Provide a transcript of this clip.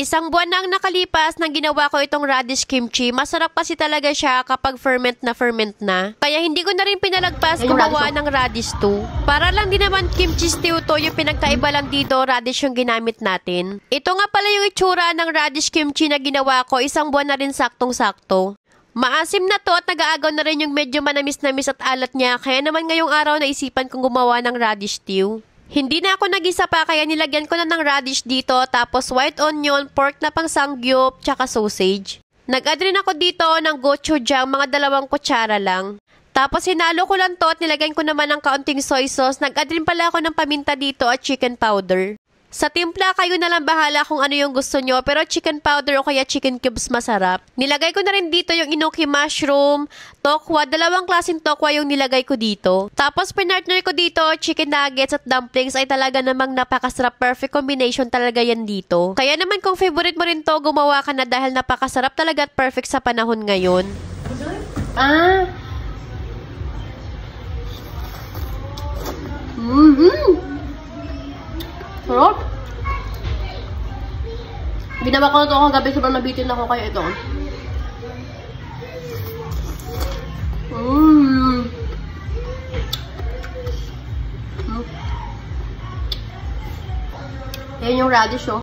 Isang buwan na ang nakalipas nang ginawa ko itong radish kimchi. Masarap kasi talaga siya kapag ferment na. Kaya hindi ko na rin pinalagpas gumawa ng radish stew. Para lang din naman kimchi stew to, yung pinagkaiba lang dito, radish yung ginamit natin. Ito nga pala yung itsura ng radish kimchi na ginawa ko. Isang buwan na rin saktong-sakto. Maasim na to at nag-aagaw na rin yung medyo manamis-namis at alat niya. Kaya naman ngayong araw naisipan kong gumawa ng radish stew. Hindi na ako nag-isa pa kaya nilagyan ko na ng radish dito, tapos white onion, pork na pang sangyup, tsaka sausage. Nag-add rin ako dito ng gochujang, mga 2 kutsara lang. Tapos hinalo ko lang to at nilagyan ko naman ng kaunting soy sauce. Nag-add rin pala ako ng paminta dito at chicken powder. Sa timpla, kayo na lang bahala kung ano yung gusto nyo, pero chicken powder o kaya chicken cubes masarap. Nilagay ko na rin dito yung enoki mushroom, tokwa, 2 klaseng tokwa yung nilagay ko dito. Tapos pinartner ko dito, chicken nuggets at dumplings ay talaga namang napakasarap, perfect combination talaga yan dito. Kaya naman kung favorite mo rin to, gumawa ka na dahil napakasarap talaga at perfect sa panahon ngayon. Sarap. Ginawa ko na ito kagabi, sobrang nabitin ako kaya ito. Ayan yung radish, oh.